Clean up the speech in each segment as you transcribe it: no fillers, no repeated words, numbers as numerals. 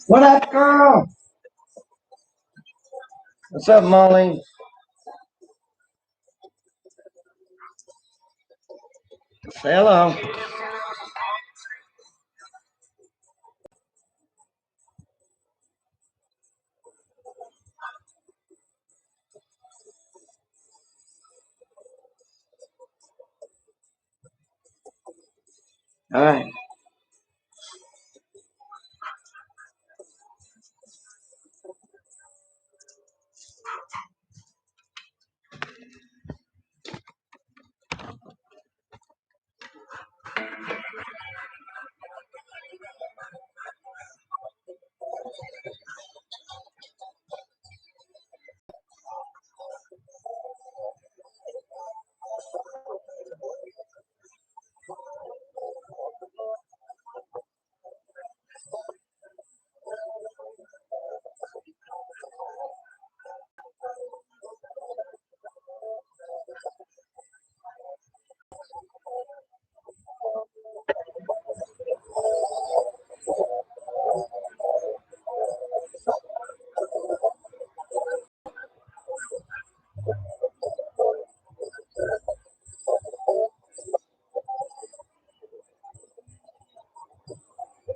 What up, girl? What's up, Molly? Say hello. All right.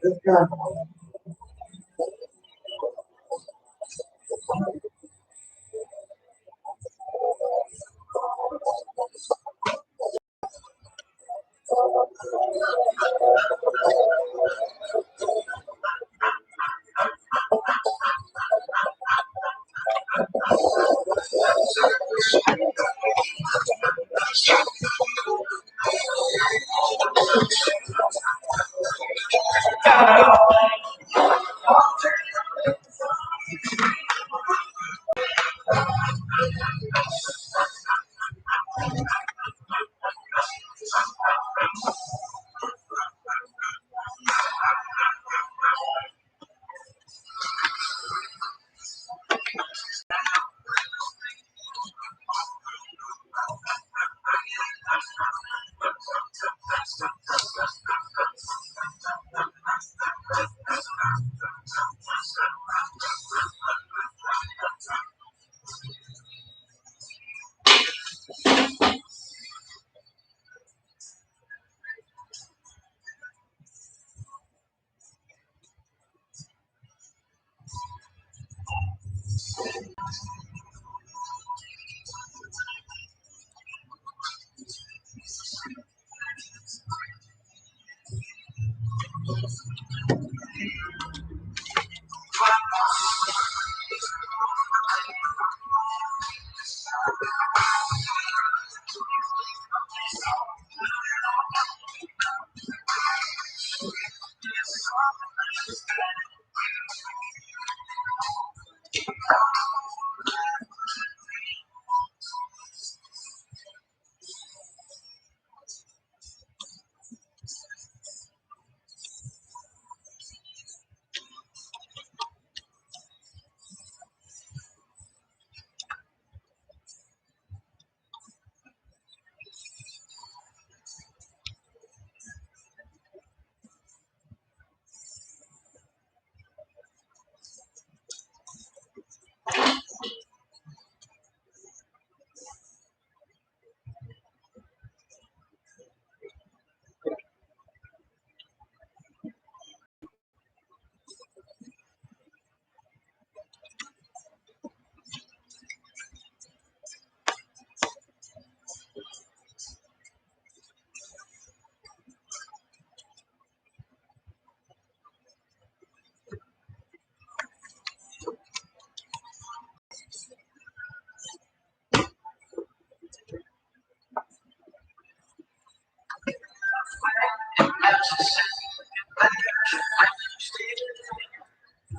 Good girl.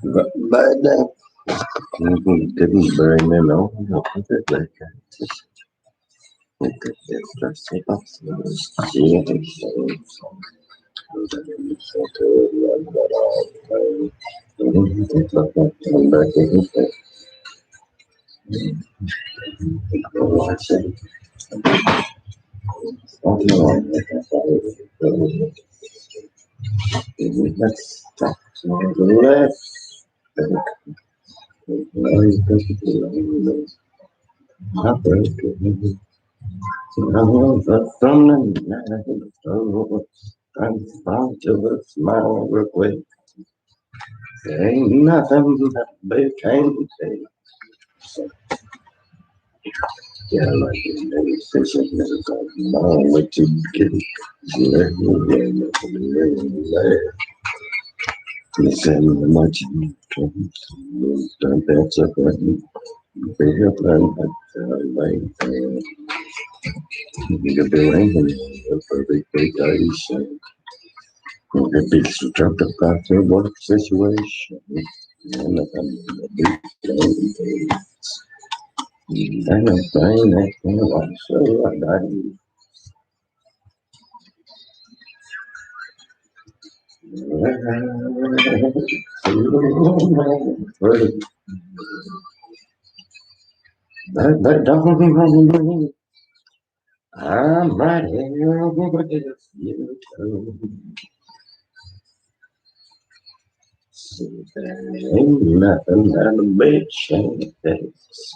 But didn't bury me no put it like smile real quick. There ain't nothing that big can't say. Yeah, like maybe fishing is a long way to get it. Listen, much don't that's a button. Bigger plan, like, you could do anything. A perfect big ice. A big structure about your work situation. And a big and a thing that can watch so like that. But don't I'm right here with you. There ain't nothing that a big shame takes.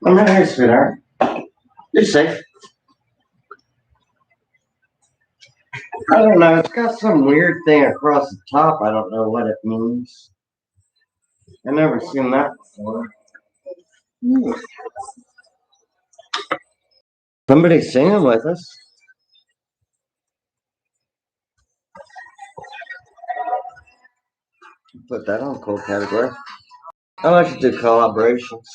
I'm right here, sweetheart. You're safe. I don't know. It's got some weird thing across the top. I don't know what it means. I never seen that before. Somebody's singing with us. Put that on cool category. I like to do collaborations.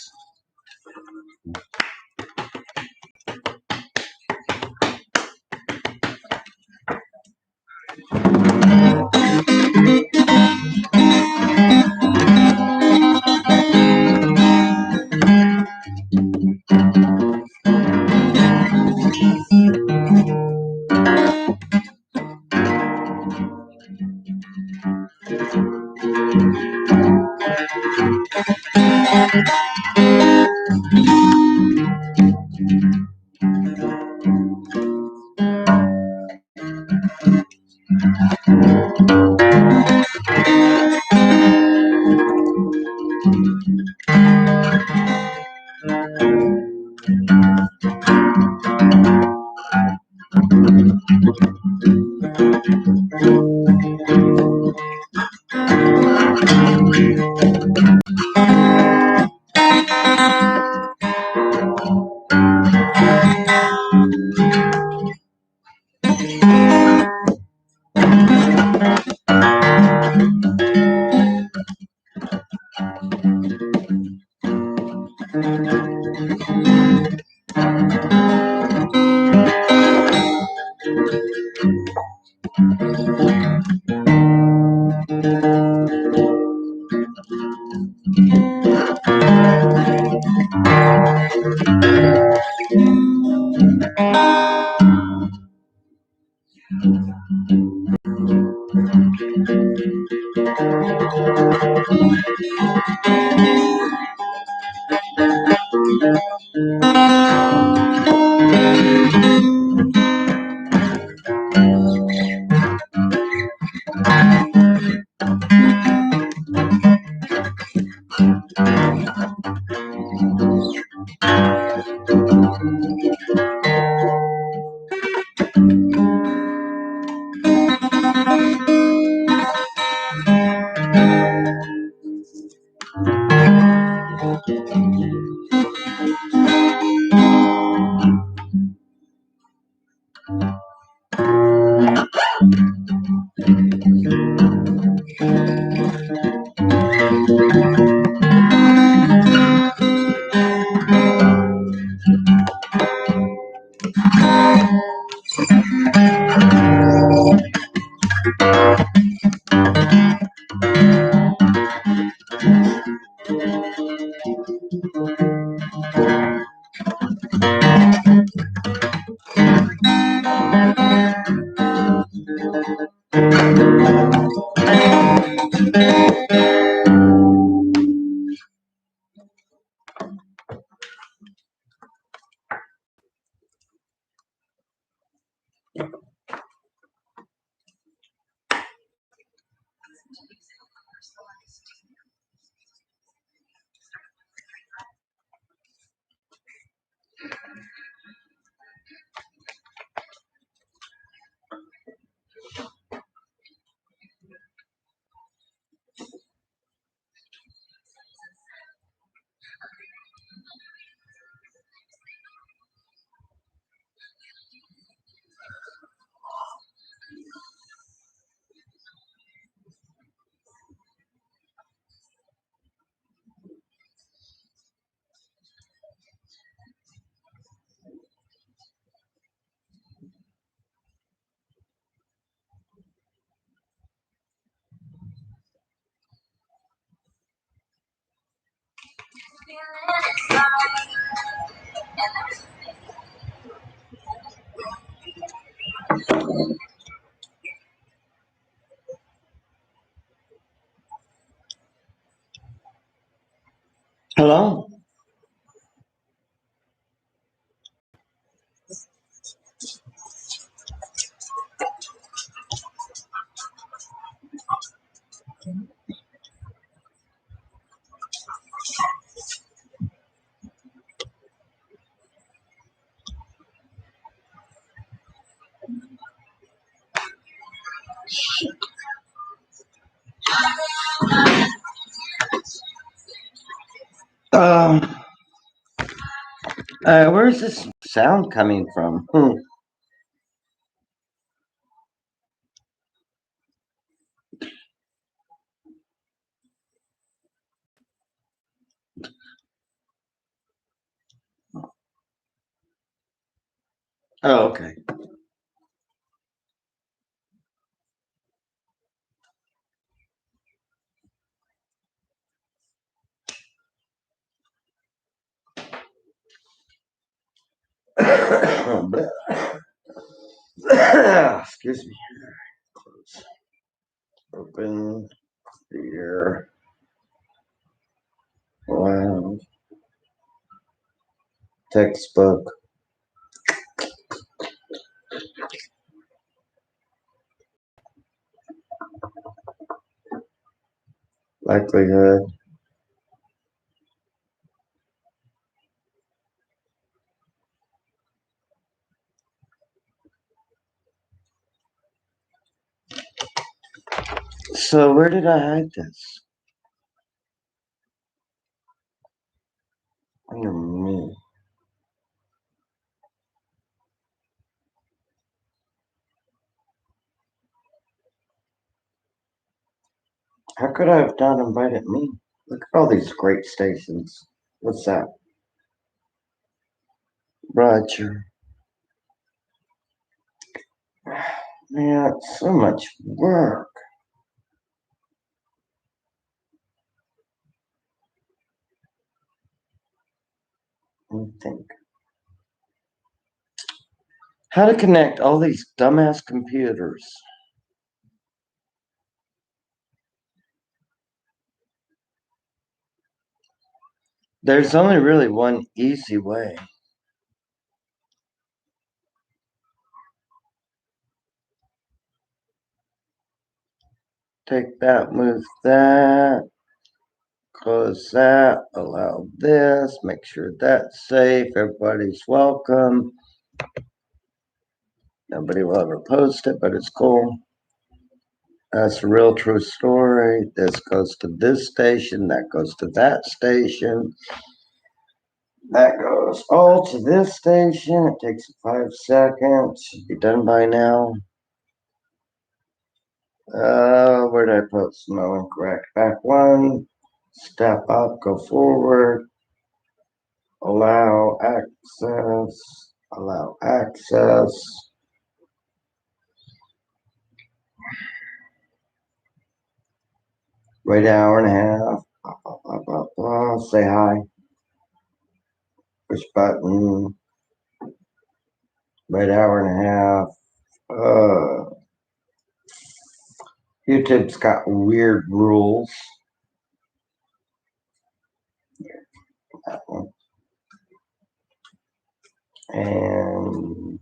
Hello? Where's this sound coming from? Oh, okay. Excuse me. Close. Open your wow. Textbook. Likelihood. So where did I hide this? Under me. How could I have not invited me? Look at all these great stations. What's that? Roger. Man, it's so much work. Let me think. How to connect all these dumbass computers. There's only really one easy way. Take that, move that, close that, allow this, make sure that's safe, everybody's welcome. Nobody will ever post it, but it's cool. That's a real true story. This goes to this station, that goes to that station. That goes all to this station. It takes 5 seconds. Should be done by now. Where did I put no incorrect? Back one. Step up, go forward. Allow access. Allow access. Wait an hour and a half. Blah, blah, blah, blah, blah. Say hi. Push button. Wait an hour and a half. YouTube's got weird rules. That one. And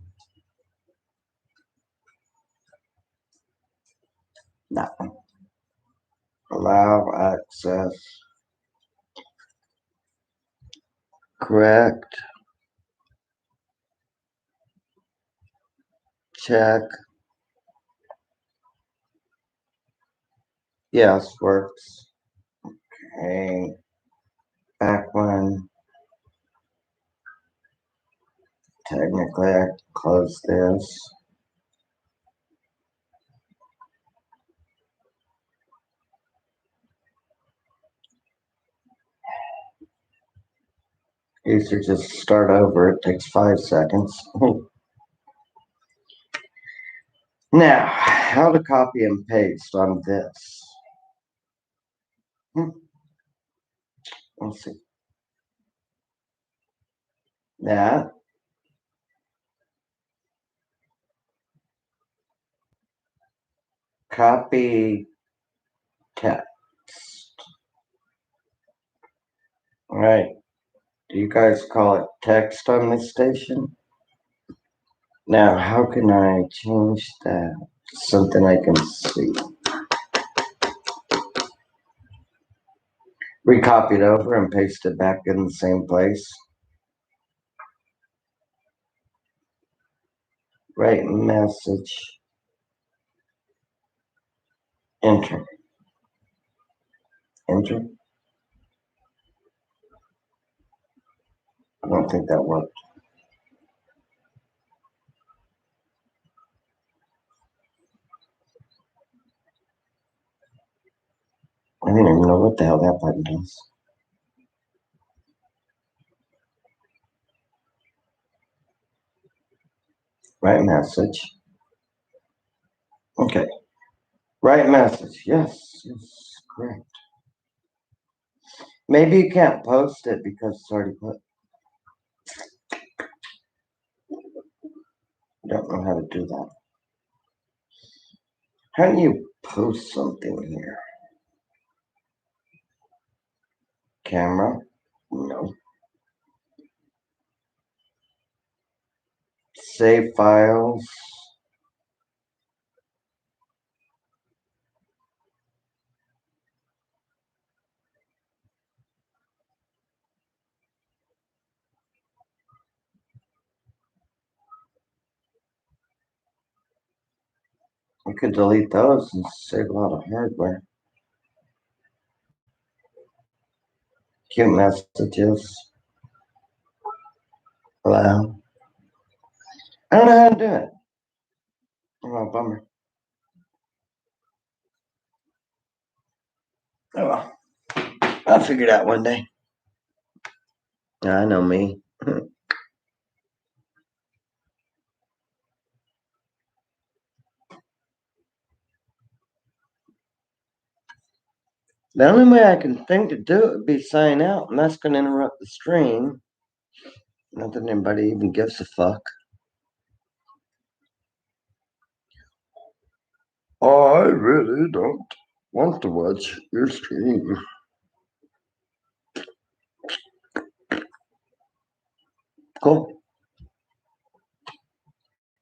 that one. Allow access. Correct. Check. Yes, works. Okay. Back one. Technically, I close this. Easier just start over. It takes 5 seconds. Now, how to copy and paste on this? Let's see. That. Copy text. All right. Do you guys call it text on this station? Now, how can I change that to something I can see? Recopy it over and paste it back in the same place. Write message. Enter. Enter. I don't think that worked. I don't even know what the hell that button does. Write message. Okay. Write message. Yes, correct. Maybe you can't post it because it's already put. I don't know how to do that. How do you post something here? Camera? No. Save files. You could delete those and save a lot of hardware. Cute messages. Allow. I don't know how to do it. Oh, bummer. Oh well. I'll figure it out one day. I know me. The only way I can think to do it would be sign out, and that's going to interrupt the stream. Not that anybody even gives a fuck. I really don't want to watch your stream. Cool.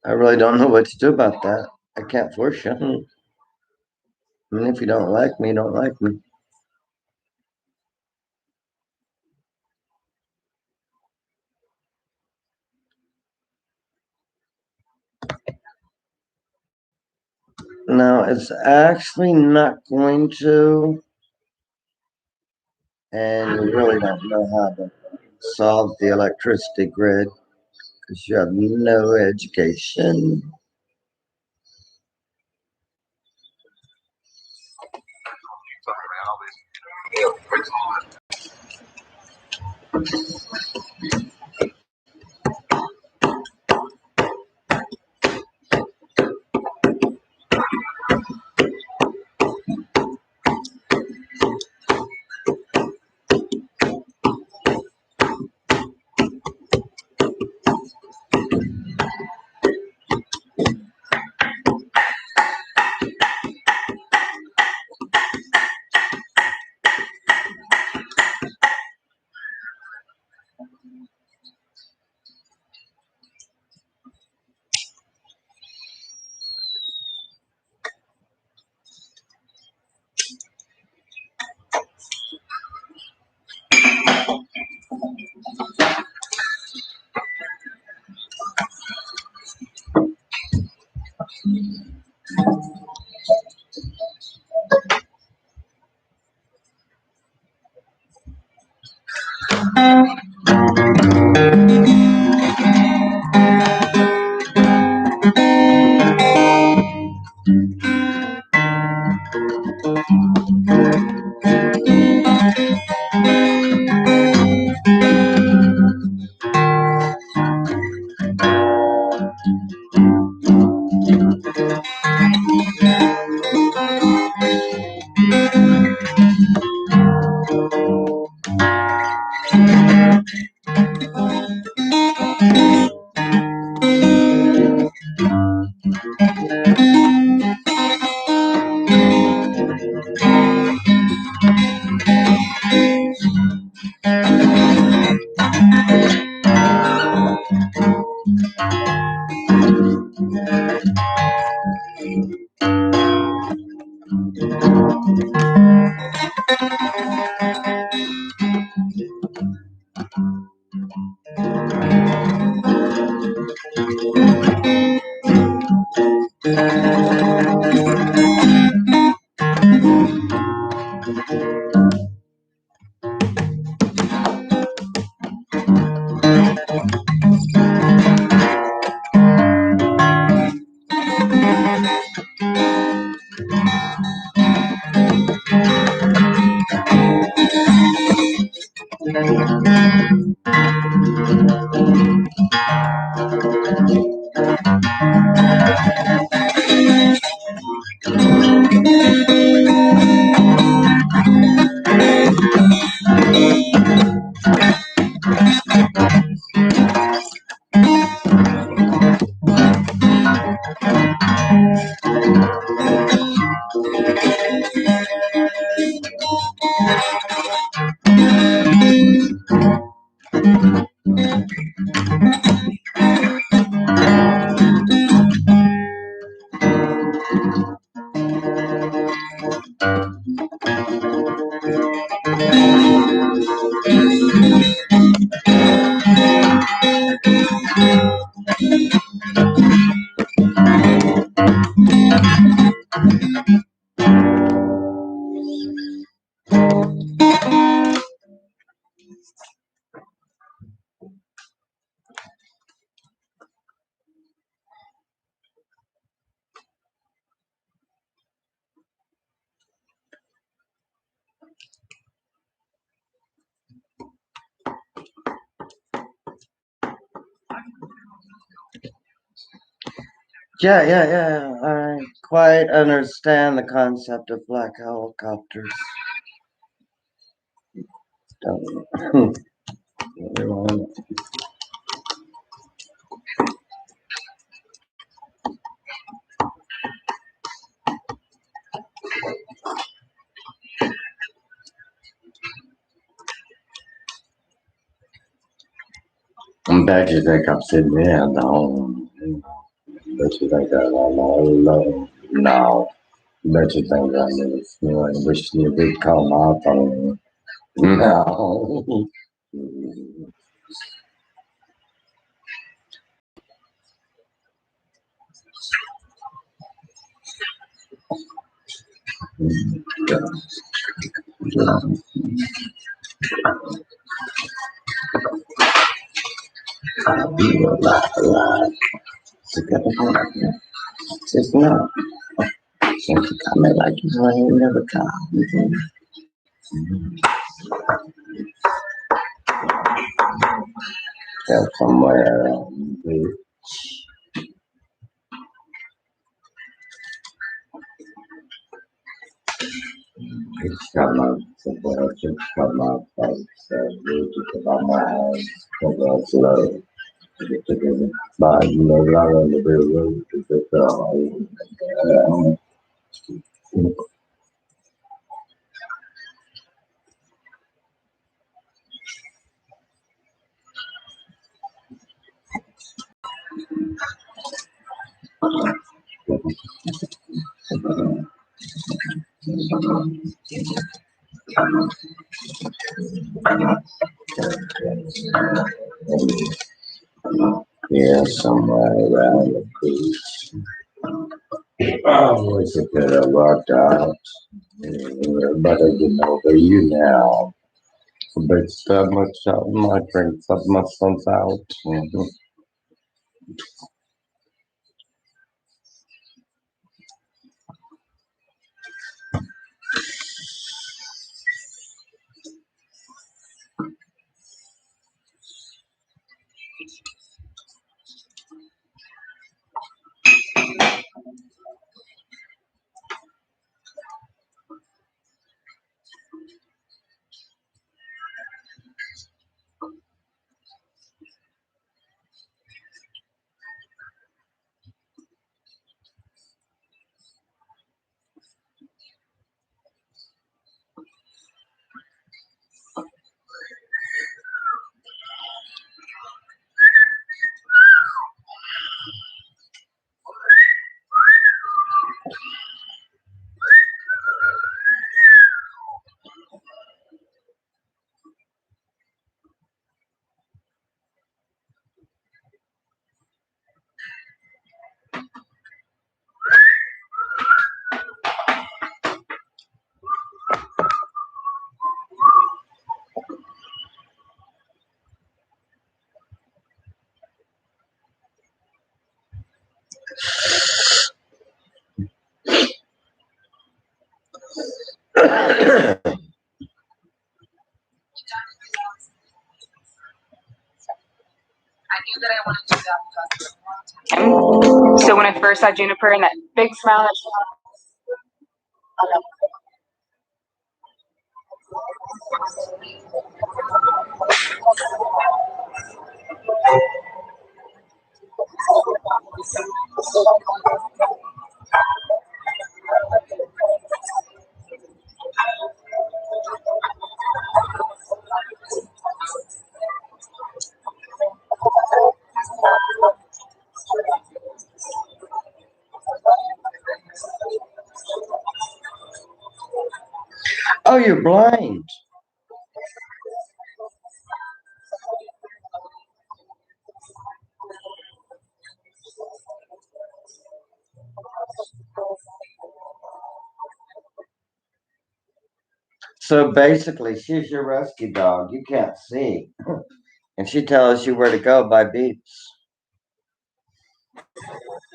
I really don't know what to do about that. I can't force you. I mean, if you don't like me, don't like me. No, it's actually not going to, and you really don't know how to solve the electricity grid because you have no education. Yeah, yeah, yeah. I quite understand the concept of black helicopters. Don't- I bet you think I'm sitting there alone. Bet you think I'm all alone. No. Bet you think I'm in the feeling wishing you would call my phone. No. You are not alive. It's not. Since you come like you ain't never come. Go somewhere. It's got my somewhere. It's got my face. It's about my eyes. Somewhere slow. But you know, right on the railroad. Yeah, somewhere around the beach. Oh, it's a bit of worked out. But I get over you now. But so much out, my friend, so much sun's out. So when I first saw Juniper and that big smile that she Oh, you're blind. So basically, she's your rescue dog. You can't see. And she tells you where to go by beeps.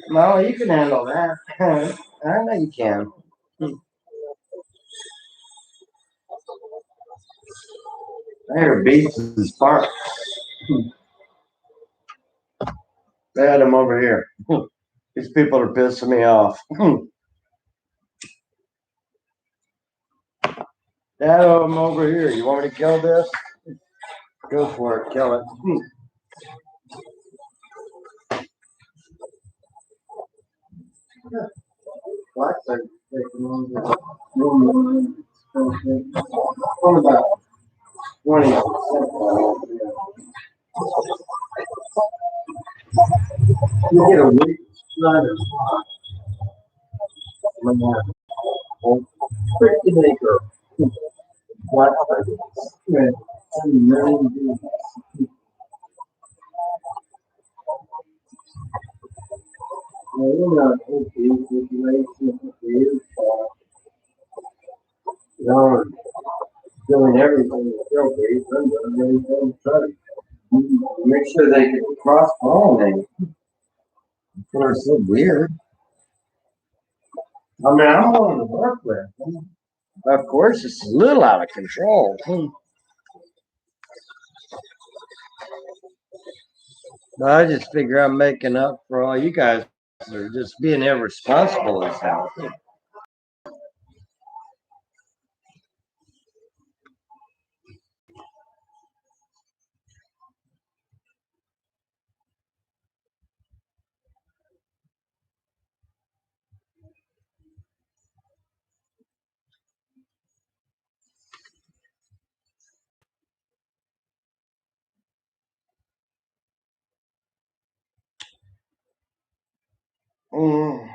No, you can handle that. I know you can. There, beeps' bark. They had him over here. These people are pissing me off. They had him over here. You want me to kill this? Go for it. Kill it. What about 20? You get a week Schneider. Freaking acre. What? Doing everything to kill bees, I'm doing everything to try to make sure they can cross pollinate. It's so weird. I mean, I'm willing to work with them. Of course, it's a little out of control. But I just figure I'm making up for all you guys that are just being irresponsible as hell. Mm.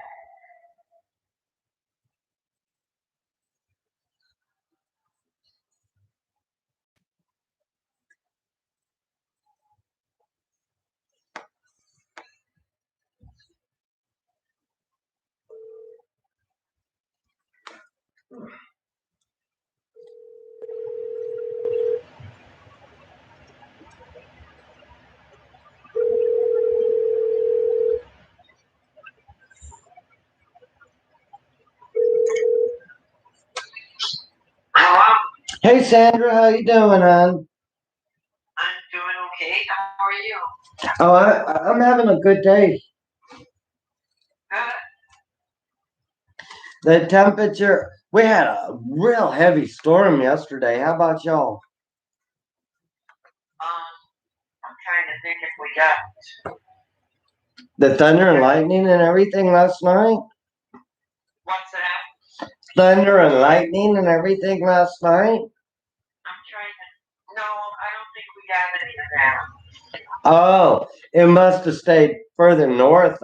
Hey Sandra, how you doing, hon? I'm doing okay. How are you? Oh, I'm having a good day. The temperature, we had a real heavy storm yesterday. How about y'all? I'm trying to think if we got the thunder and lightning and everything last night. What's that? Thunder and lightning and everything last night. I'm trying to. No, I don't think we got any of that. Oh, it must have stayed further north.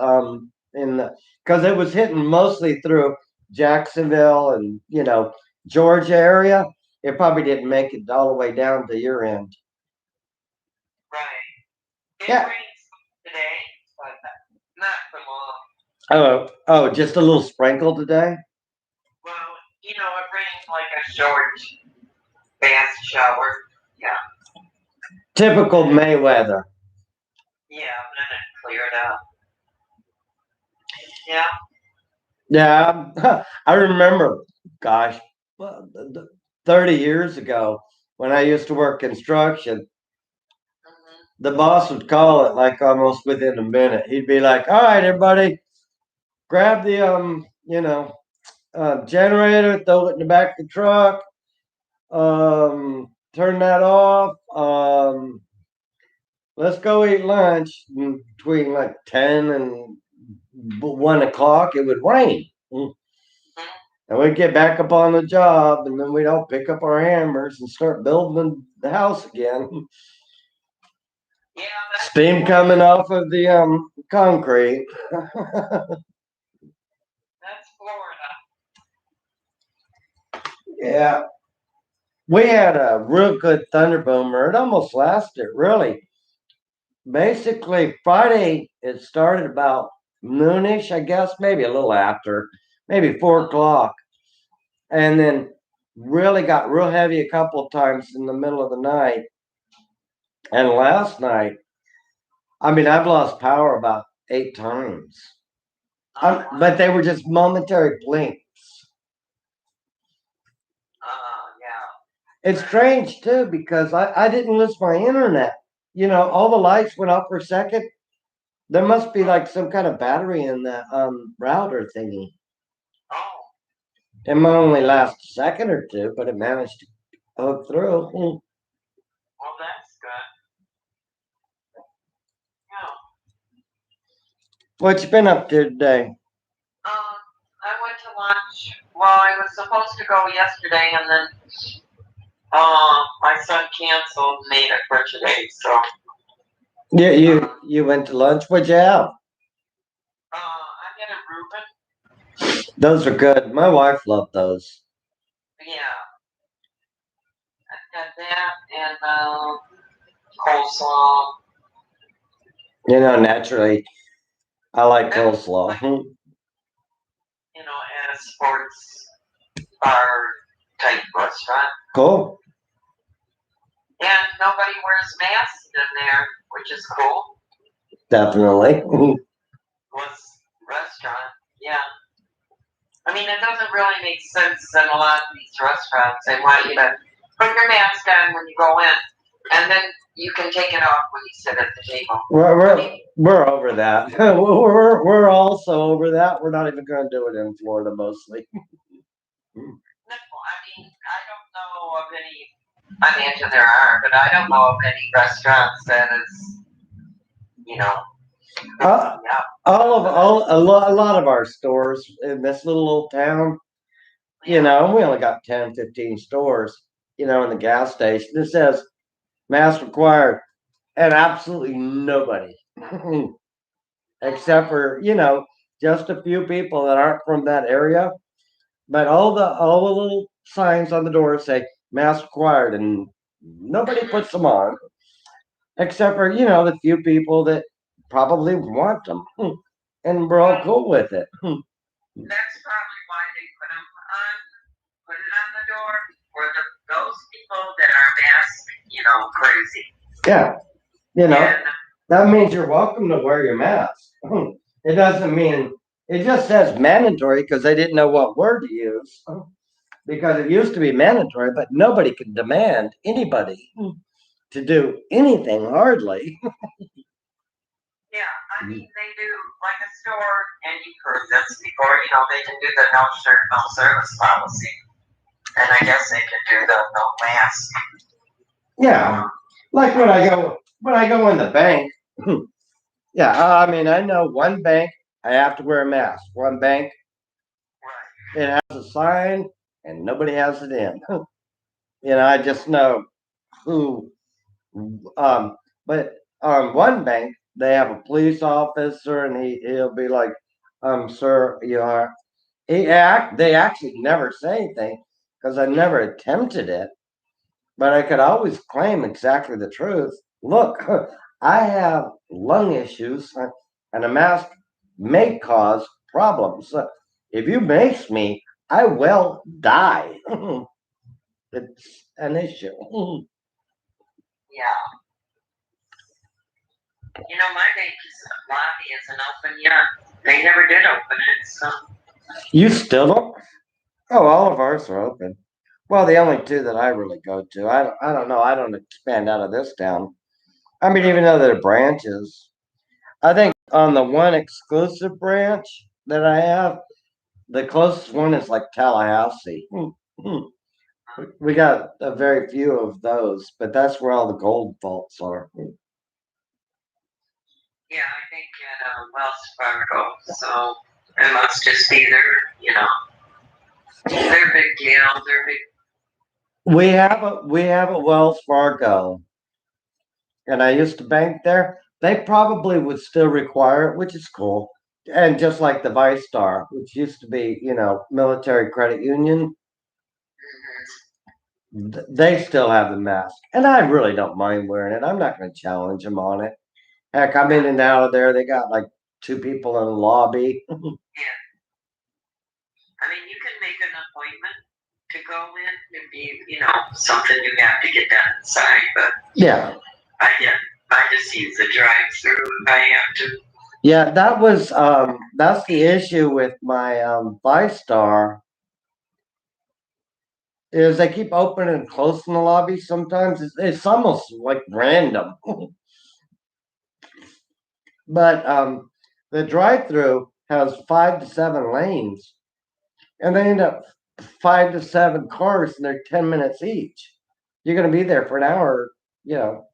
In the because it was hitting mostly through Jacksonville and Georgia area. It probably didn't make it all the way down to your end. Right. It yeah. Rains today, but not for long. Oh, just a little sprinkle today. Well, it rains like a short bath shower. Yeah. Typical May weather. Yeah, and then it cleared up. Yeah. Yeah, I remember. Gosh, well, 30 years ago when I used to work construction, the boss would call it like almost within a minute. He'd be like, "All right, everybody, grab the generator, throw it in the back of the truck, turn that off. Let's go eat lunch." Between like 10 and 1 o'clock, it would rain. And we'd get back up on the job, and then we'd all pick up our hammers and start building the house again. Yeah, Steam coming off of the concrete. that's Florida. Yeah. We had a real good thunder boomer. It almost lasted, really. Basically, Friday, it started about noonish, I guess, maybe a little after, maybe 4 o'clock. And then really got real heavy a couple of times in the middle of the night. And last night, I mean, I've lost power about 8 times. But they were just momentary blinks. Yeah. It's strange too because I didn't lose my internet. All the lights went off for a second. There must be like some kind of battery in that router thingy. Oh, It might only last a second or two, but it managed to hook through. well, that's good. Yeah. What you been up to today? I went to lunch. Well, I was supposed to go yesterday, and then my son canceled and made it for today. So Yeah, you went to lunch. What'd you have? I had a Reuben. Those are good. My wife loved those. Yeah, I had that and coleslaw. Naturally, I like coleslaw. At a sports bar type restaurant. Cool. And nobody wears masks in there, which is cool. Definitely. Was restaurant, yeah. I mean, it doesn't really make sense in a lot of these restaurants. They want you to put your mask on when you go in, and then you can take it off when you sit at the table. We're over that. we're also over that. We're not even going to do it in Florida mostly. No, I mean, I don't know of any. I mean, there are, but I don't know of any restaurants that is, yeah. A lot of our stores in this little old town, we only got 10, 15 stores, in the gas station. It says mask required, and absolutely nobody, except for just a few people that aren't from that area. But all the little signs on the door say mask required, and nobody puts them on, except for the few people that probably want them, and we're all cool with it. That's probably why they put it on the door for those people that are mask, crazy. Yeah, that means you're welcome to wear your mask. It doesn't mean it just says mandatory because they didn't know what word to use. Because it used to be mandatory, but nobody could demand anybody to do anything hardly. Yeah, I mean, they do like a store, and you've heard this before, they can do the no shirt, no service policy. And I guess they can do the no mask. Yeah. Like when I go in the bank. Yeah, I mean, I know one bank I have to wear a mask. One bank it has a sign and nobody has it in. I just know who. But one bank they have a police officer and he'll be like, sir, you are. They actually never say anything because I never attempted it, but I could always claim exactly the truth. Look, I have lung issues, and a mask may cause problems. If you mace me, I will die. It's an issue. Yeah. My baby's lobby isn't open yet. They never did open it, so. You still don't? Oh, all of ours are open. Well, the only two that I really go to, I don't know. I don't expand out of this town. I mean, even though they're branches, I think on the one exclusive branch that I have, the closest one is like Tallahassee. We got a very few of those, but that's where all the gold vaults are. Yeah, I think at Wells Fargo, so it must just be their big deal. They're big. We have a Wells Fargo, and I used to bank there. They probably would still require it, which is cool. And just like the Vice Star, which used to be, military credit union, they still have the mask, and I really don't mind wearing it. I'm not going to challenge them on it. Heck, I'm in and out of there. They got like two people in the lobby. Yeah, I mean, you can make an appointment to go in and be, something you have to get done inside. But Yeah, I just use the drive-through if I have to. yeah. That's the issue with my Vice Star is they keep opening and closing the lobby. Sometimes it's almost like random. But the drive-through has 5 to 7 lanes, and they end up 5 to 7 cars, and they're 10 minutes each. You're going to be there for an hour, you know,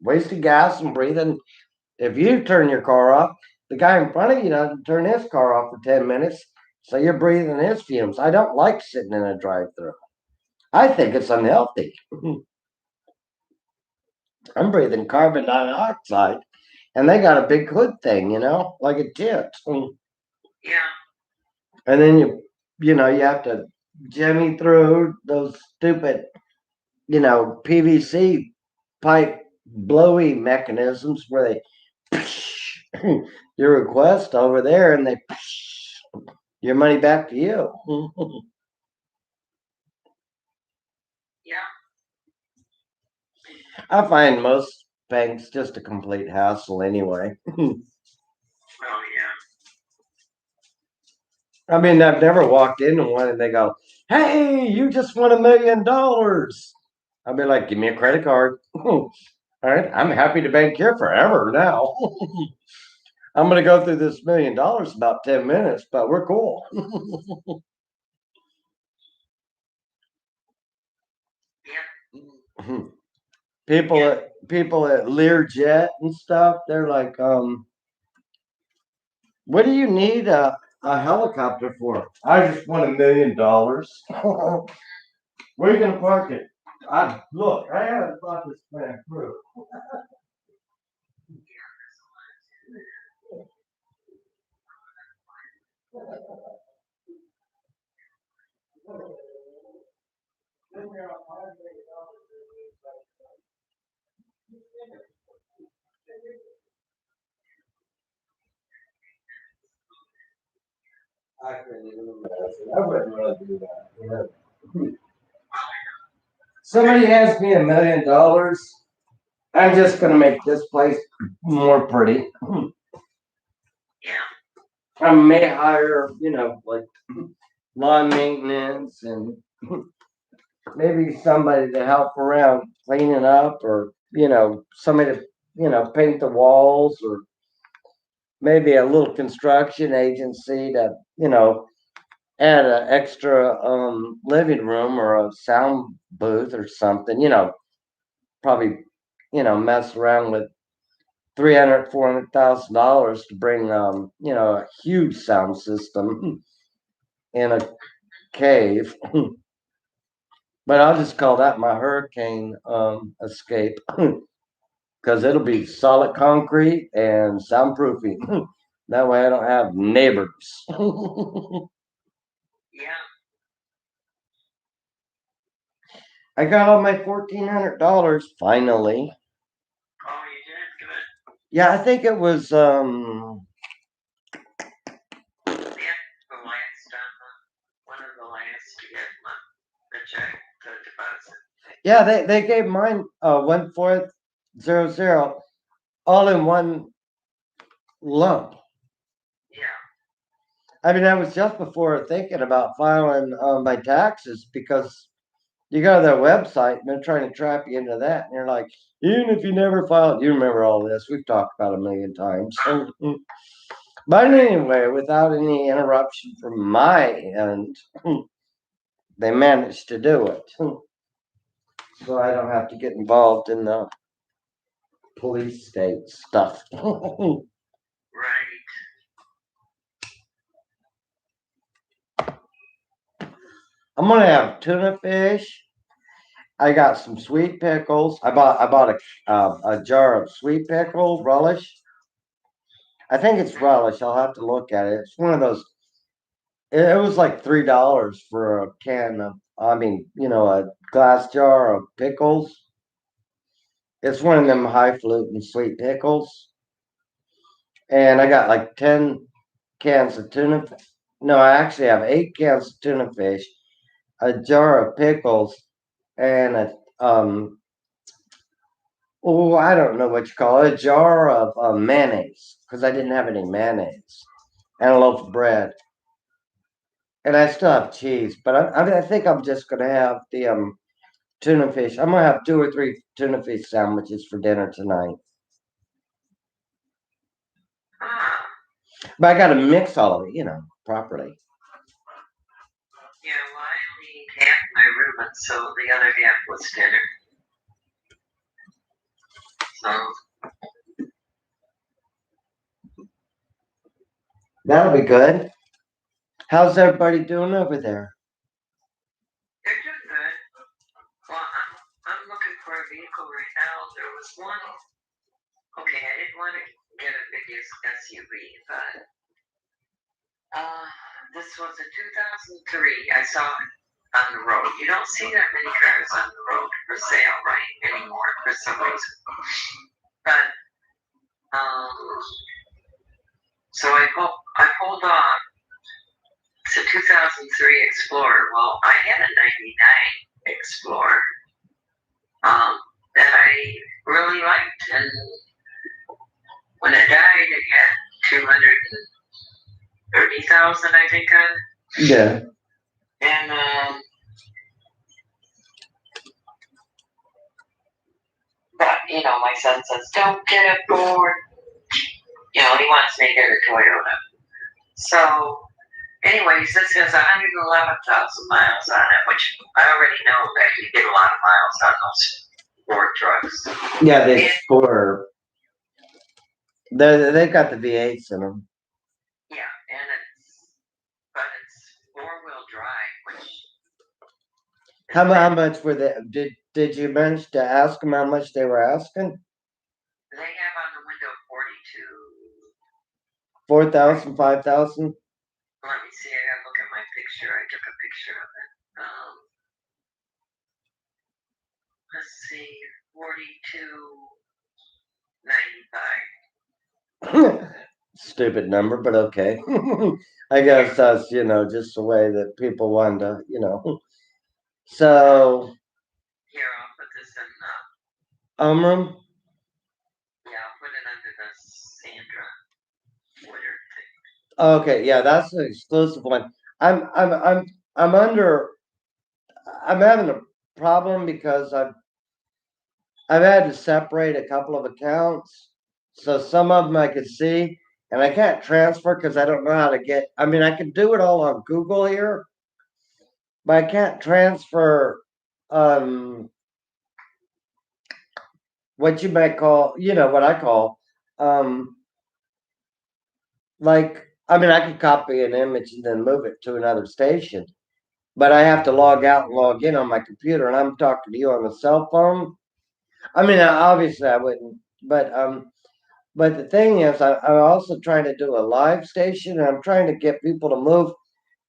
wasting gas and breathing. If you turn your car off, the guy in front of you doesn't turn his car off for 10 minutes, so you're breathing his fumes. I don't like sitting in a drive-through. I think it's unhealthy. I'm breathing carbon dioxide, and they got a big hood thing, like a tent. Yeah. And then you have to jimmy through those stupid, PVC pipe blowy mechanisms where they your request over there and they your money back to you. Yeah. I find most banks just a complete hassle anyway. Oh yeah. I mean, I've never walked into one and they go, "Hey, you just won $1 million." I'll be like, "Give me a credit card." All right, I'm happy to bank here forever now. I'm going to go through this $1 million about 10 minutes, but we're cool. Yeah. People at Learjet and stuff, they're like, what do you need a helicopter for? I just won $1 million. Where are you gonna park it? Look, I haven't thought this plan through. I couldn't even imagine. I wouldn't really do that. Yeah. Somebody hands me $1 million. I'm just gonna make this place more pretty. Yeah. I may hire, like lawn maintenance and maybe somebody to help around cleaning up or, somebody to, paint the walls or maybe a little construction agency to, add an extra living room or a sound booth or something, probably, mess around with 300, $400,000 to bring, a huge sound system in a cave. But I'll just call that my hurricane escape because it'll be solid concrete and soundproofing. That way I don't have neighbors. Yeah. I got all my $1,400 finally. Oh, you did good. Yeah, I think it was Yeah. The last one of the last to get the check, the deposit. yeah, they gave mine 1400 all in one lump. Yeah. I mean, I was just before thinking about filing my taxes because You go to their website and they're trying to trap you into that, and you're like, even if you never filed, you remember all this. We've talked about it a million times. But anyway, without any interruption from my end, they managed to do it. So I don't have to get involved in the police state stuff. Right. I'm gonna have tuna fish. I got some sweet pickles. I bought a jar of sweet pickle relish. I think it's relish. I'll have to look at it. It's one of those. It was like $3 for a can of. I mean, a glass jar of pickles. It's one of them highfalutin sweet pickles, and I got like 10 cans of tuna. No, I actually have 8 cans of tuna fish, a jar of pickles, and I don't know what you call it, a jar of mayonnaise because I didn't have any mayonnaise, and a loaf of bread, and I still have cheese. But I think I'm just gonna have the tuna fish. I'm gonna have 2 or 3 tuna fish sandwiches for dinner tonight. Ah, But I got to mix all of it, properly. yeah, well, I only ate half my reuben, so the other half was dinner. So, That'll be good. How's everybody doing over there? they're doing good. Well, I'm looking for a vehicle right now. There was one. Okay, I didn't want to get a big SUV, but this was a 2003. I saw it on the road. You don't see that many cars on the road for sale right anymore for some reason. But so I pulled off. It's a 2003 Explorer. Well, I had a '99 Explorer that I really liked, and when it died, it had 230,000, I think, on it. Yeah. And but my son says, "Don't get a Ford." He wants me to get a Toyota. So, anyways, this has 111,000 miles on it, which I already know that you get a lot of miles on those Ford trucks. Yeah, they score. They got the V8s in them. Yeah, but it's 4-wheel drive, which. How much were they? Did you manage to ask them how much they were asking? They have on the window 42. 4,000, 5,000. Let me see. I gotta look at my picture. I took a picture of it. Let's see. 42.95. Stupid number, but okay. I guess that's just the way that people want to. So. Here, I'll put this in. Umram. Yeah, I'll put it under the Sandra Twitter thing. Okay, yeah, that's the exclusive one. I'm having a problem because I've had to separate a couple of accounts. So some of them I could see, and I can't transfer because I don't know how to get. I mean, I could do it all on Google here, but I can't transfer what you might call, what I call, like, I mean, I could copy an image and then move it to another station, but I have to log out and log in on my computer, and I'm talking to you on the cell phone. I mean, obviously I wouldn't, but the thing is, I'm also trying to do a live station, and I'm trying to get people to move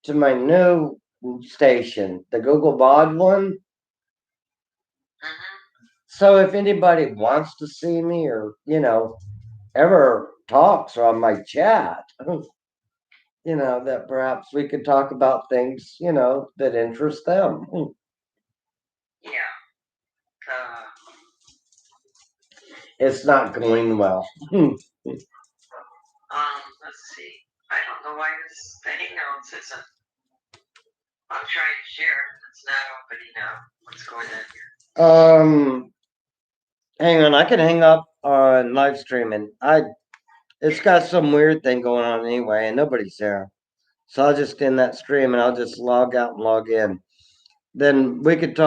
to my new station, the Google Bod one. Mm-hmm. So if anybody wants to see me or, ever talks or on my chat, that perhaps we could talk about things, that interest them. Yeah. It's not going well. Let's see. I don't know why this the Hangouts isn't. I'm trying to share. It's not opening now. What's going on here? Hang on, I can hang up on live streaming. It's got some weird thing going on anyway, and nobody's there. So I'll just end that stream and I'll just log out and log in. Then we could talk.